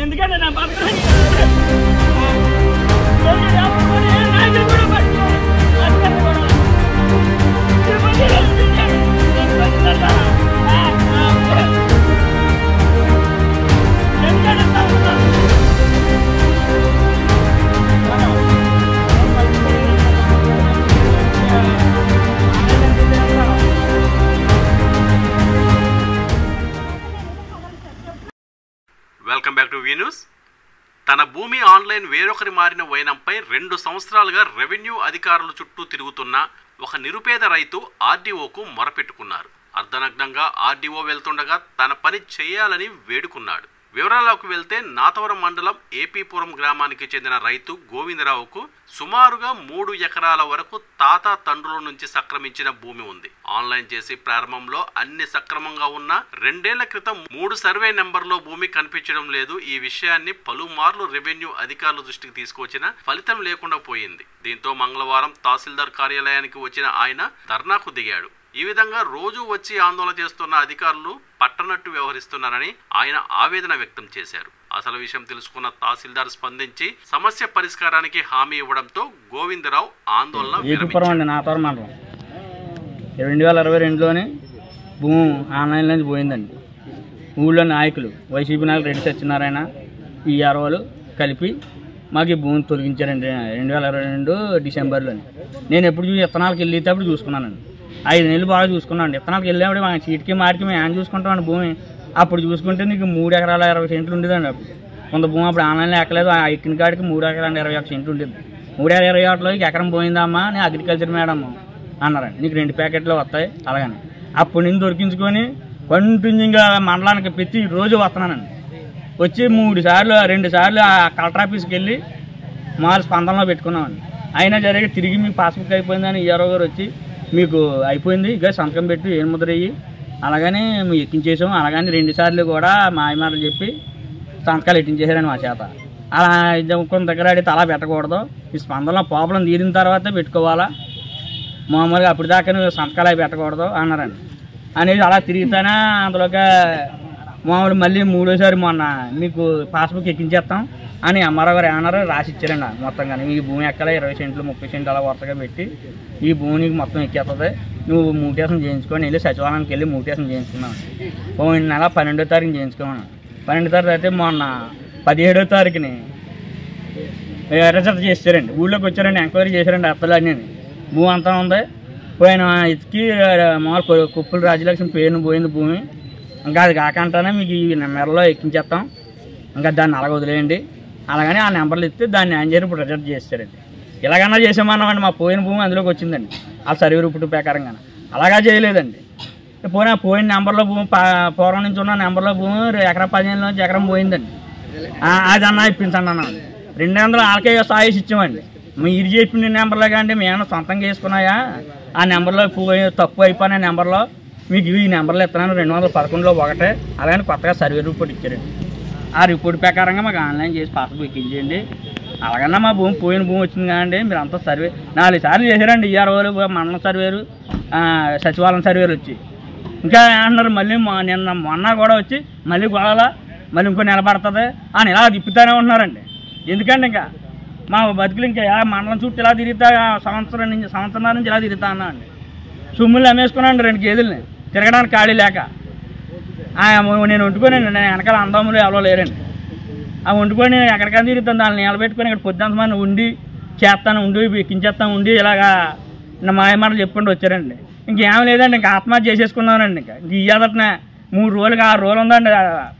ఎందుకంటే నా welcome back to V news. తన భూమి ఆన్లైన్ వేరొకరి మారిన వైనంపై 2 సంవత్సరాలుగా రెవెన్యూ అధికారుల చుట్టూ తిరుగుతున్న ఒక నిరుపేద రైతు ఆర్డీఓకు మొరపెట్టుకున్నారు. అర్ధనగ్నంగా ఆర్డీఓ వెళ్తుండగా తన పని చేయాలని వేడుకున్నాడు. వివరాల్లోకి వెళ్తే నాతవరం మండలం ఏపీపురం గ్రామానికి చెందిన రైతు గోవిందరావుకు సుమారుగా 3 ఎకరాల వరకు తాత తండ్రుల నుంచి సక్రమించిన భూమి ఉంది. ఆన్లైన్ చేసి ప్రారంభంలో అన్ని సక్రమంగా ఉన్న 2 ఏళ్ల క్రితం 3 సర్వే నెంబర్లో భూమి కనిపించడం లేదు. ఈ విషయాన్ని పలుమార్లు రెవెన్యూ అధికారుల దృష్టికి తీసుకొచ్చినా ఫలితం లేకుండా పోయింది. దీంతో మంగళవారం తహసీల్దార్ కార్యాలయానికి వచ్చిన ఆయన ధర్నాకు దిగాడు. ఈ విధంగా రోజు వచ్చి ఆందోళన చేస్తున్న అధికారులు పట్టనట్టు వ్యవహరిస్తున్నారని ఆయన ఆవేదన వ్యక్తం చేశారు. అసలు విషయం తెలుసుకున్న తహసీల్దార్ స్పందించి సమస్య పరిష్కారానికి హామీ ఇవ్వడంతో గోవిందరావు ఆందోళన విరమించారు. నాతవరం మండలం 2022లోనే భూమి ఆన్లైన్ నుంచి పోయిందండి. ఊళ్ళో నాయకులు వైసీపీ నాయకులు రెడ్డి సత్యనారాయణ ఈఆర్ఓలు కలిపి మాకు ఈ భూమిని తొలగించారండి 2022 డిసెంబర్లోని. నేను ఎప్పుడు విత్తనాలకు వెళ్ళేటప్పుడు చూసుకున్నానండి. 5 నెలలు బాగా చూసుకున్నాను. విత్తనాలకు వెళ్ళేప్పుడు మా చీటికి మాటికి మేము ఏం చూసుకుంటామండి భూమి. అప్పుడు చూసుకుంటే నీకు 3 ఎకరాల 20 సెంట్లు ఉండేదండి. అప్పుడు కొంత భూమి అప్పుడు ఆన్లైన్లో ఎక్కలేదు. ఆ ఎక్కిన కాడికి 3 ఎకరాల 21 సెంట్లు ఉండేది. 321లో ఎకరం పోయిందమ్మా నేను అగ్రికల్చర్ మేడం అన్నారండి. నీకు 2 ప్యాకెట్లు వస్తాయి అలాగని. అప్పుడు నేను దొరికించుకొని కంటిన్యూగా మండలానికి ప్రతి రోజు వస్తున్నానండి. వచ్చి 2 సార్లు ఆ కలెక్టర్ ఆఫీస్కి వెళ్ళి మాల్ స్పందనలో పెట్టుకున్నామండి. అయినా జరిగి తిరిగి మీకు పాస్బుక్ అయిపోయిందని ఈఆర్ఓ గారు వచ్చి మీకు అయిపోయింది ఇక సంతకం పెట్టి ఏం ముద్రయ్యి అలాగని మేము ఎక్కించేసాం. అలాగని 2 సార్లు కూడా మా ఆయమాటలు చెప్పి సంతకాలు ఎక్కించేసారని మా చేత. అలా కొంత దగ్గర అడిగితే అలా పెట్టకూడదు. ఈ స్పందనలో ప్రాబ్లం తీరిన తర్వాతే పెట్టుకోవాలా, మామూలుగా అప్పుడు దాకా సంతకాలు అవి పెట్టకూడదు అన్నారండి. అనేది అలా తిరుగుతానే అందులోకి మామూలు మళ్ళీ 3వసారి మొన్న మీకు పాస్బుక్ ఎక్కించేస్తాం అని ఎంఆర్ఓ గారు ఏమన్నారో రాసి ఇచ్చారండి. మొత్తం కానీ ఈ భూమి ఎక్కడ 20 సెంట్లు 30 సెంట్లు అలా వరుసగా పెట్టి ఈ భూమికి మొత్తం ఎక్కేస్తుంది, నువ్వు మ్యూటేషన్ చేయించుకొని వెళ్ళి సచివాలయానికి వెళ్ళి మ్యూటేషన్ చేయించుకున్నాను. పోయిన నెల 12వ తారీఖుని చేయించుకున్నాను. 12వ తారీఖు అయితే మొన్న 17వ తారీఖుని రిజల్ట్ చేశారండి. ఊళ్ళోకి వచ్చారండి, ఎంక్వైరీ చేశారండి. అత్తలు అన్నీ భూమి అంతా ఉంది. పోయిన ఇతికి మామూలు కుప్పులు రాజ్యలక్ష్మి పేరును పోయింది భూమి. ఇంకా అది కాకంటానే మీకు ఈ నెంబర్లో ఎక్కించేస్తాం, ఇంకా దాన్ని అలాగ వదిలేయండి అలాగని ఆ నెంబర్లు ఇస్తే దాన్ని ఆయన చేసి ఇప్పుడు రిజల్ట్ చేస్తారండి. ఇలాగన్నా చేసామన్నామండి. మా పోయిన భూమి అందులోకి వచ్చిందండి ఆ సర్వే రిపోర్ట్ ప్రకారంగా. అలాగా చేయలేదండి. పోయిన నెంబర్లో భూమి పూర్వం నుంచి ఉన్న నెంబర్లో భూమి ఎకరా 15 నుంచి ఎకరం పోయిందండి. అది అన్నా ఇప్పించండి అన్నాను. 200 వాళ్ళకే సాయిస్ ఇచ్చామండి. మీరు చెప్పిన నెంబర్లో కానీ మేము సొంతంగా వేసుకున్నాయా ఆ నెంబర్లో తప్పు అయిపోయిన నెంబర్లో మీకు ఈ నెంబర్లో ఇస్తున్నాను 211లో ఒకటే అలాగని కొత్తగా సర్వే రిపోర్ట్ ఇచ్చారండి. ఆ రిపోర్ట్ ప్రకారంగా మాకు ఆన్లైన్ చేసి పాస్బుక్ ఎక్కించేయండి. అలాగన్నా మా భూమి పోయిన భూమి వచ్చింది కానీ మీరు అంతా సర్వే 4 సార్లు చేశారండి. ఈఆర్ఓలు మండలం సర్వేలు సచివాలయం సర్వేలు వచ్చి ఇంకా ఏమన్నారు మళ్ళీ మొన్న కూడా వచ్చి మళ్ళీ గొడవలా మళ్ళీ ఇంకో నిలబడుతుంది అని ఇలా తిప్పుతూనే ఉంటున్నారండి. ఎందుకంటే ఇంకా మా బతుకులు ఇంకా మండలం చుట్టూ ఇలా తిరుగుతా సంవత్సరం నుంచి ఇలా తిరుగుతా అన్నా అండి. సుమ్ములు అమ్మేసుకున్నాను 2 గేదెల్ని తిరగడానికి ఖాళీ లేక. నేను వండుకొని నేను వెనకాల అందములు ఎవరో లేరండి. ఆ వండుకొని ఎక్కడికైనా తిరుగుతాను. దాన్ని నిలబెట్టుకొని ఇక్కడ పొద్దుంతమంది ఉండి చేస్తాను ఉండి ఎక్కించేస్తాను ఉండి ఇలాగా మా మాటలు చెప్పుకుంటూ వచ్చారండి. ఇంకేం లేదండి, ఇంకా ఆత్మహత్య చేసేసుకున్నానండి. ఇంకా ఈ ఎదటనే 3 రోజులకి 6 రోజులు ఉందండి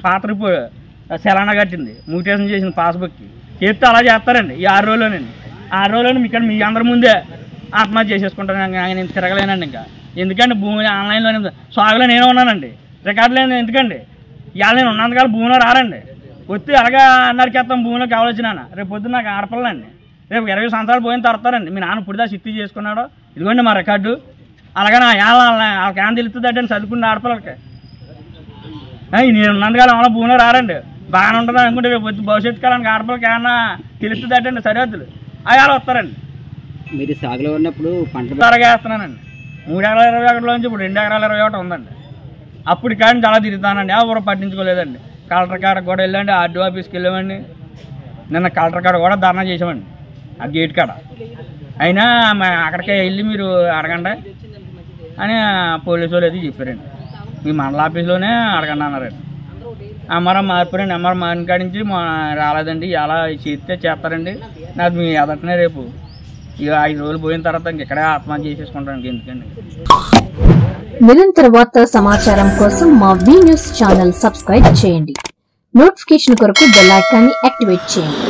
పాత రిపోర్ట్ సెలానా కట్టింది మ్యూటేషన్ చేసిన పాస్బుక్కి చెప్తే అలా చేస్తారండి. ఈ 6 రోజుల్లోనండి 6 రోజుల్లోనే ఇక్కడ మీ అందరి ముందే ఆత్మహత్య చేసేసుకుంటాను. నేను తిరగలేనండి. ఇంకా ఎందుకంటే భూమి ఆన్లైన్లోనే సాగులో నేను ఉన్నానండి, రికార్డు లేదు. ఎందుకండి ఇవాళ నేను ఉన్నంతకాలం భూమిలో రారండి. వచ్చి అలాగా నరికేస్తాం భూమిలోకి కావాల్సిన. రేపు పొద్దున్న నాకు ఆడపిల్లండి, రేపు 20 సంవత్సరాలు పోయిన తర్వాతారండి మీ నాన్న ఇప్పుడు దా సిద్ధి చేసుకున్నాడో ఇదిగోండి మా రికార్డు. అలాగని వాళ్ళకి ఏం తెలుస్తుంది అంటే చదువుకున్న ఆడపిల్లలకి నేను ఉన్నంతకాలం అలా భూమిలో రారండి. బాగానే ఉంటుంది అనుకుంటే రేపు భవిష్యత్తు కాలానికి ఆడపిల్లకి ఏమన్నా తెలుస్తుంది అంటే సరిహద్దులు అవి వస్తారండి. మీరు సాగులో ఉన్నప్పుడు పంట త్వరగా వేస్తున్నానండి. 3 ఎకరాల 21 నుంచి ఇప్పుడు 2 ఎకరాల 21 ఉందండి. అప్పుడు కానీ చాలా తిరుగుతానండి. ఎవరు పట్టించుకోలేదండి. కలెక్టర్ కాడకు కూడా వెళ్ళండి, ఆర్డీఓ ఆఫీస్కి వెళ్ళామండి. నిన్న కలెక్టర్ కాడ కూడా ధర్నా చేసామండి ఆ గేట్ కాడ. అయినా అక్కడికే వెళ్ళి మీరు అడగండి అని పోలీసు వాళ్ళు అది చెప్పారండి. మీ మండల ఆఫీస్లోనే అడగండి అన్నారండి. ఎంఆర్ఎం మారిపోయారండి. ఎంఆర్ఎం మారిన కాడి నుంచి రాలేదండి. ఎలా చేస్తారండి, నాది మీ ఎదటనే రేపు ఇక 5 రోజులు పోయిన తర్వాత ఇక్కడే ఆత్మహత్య చేసేసుకుంటాను. ఎందుకండి? నిరంతర వార్తా సమాచారం కోసం మా వి న్యూస్ ఛానల్ సబ్స్క్రైబ్ చేయండి. నోటిఫికేషన్ కొరకు బెల్ ఐకాన్ని యాక్టివేట్ చేయండి.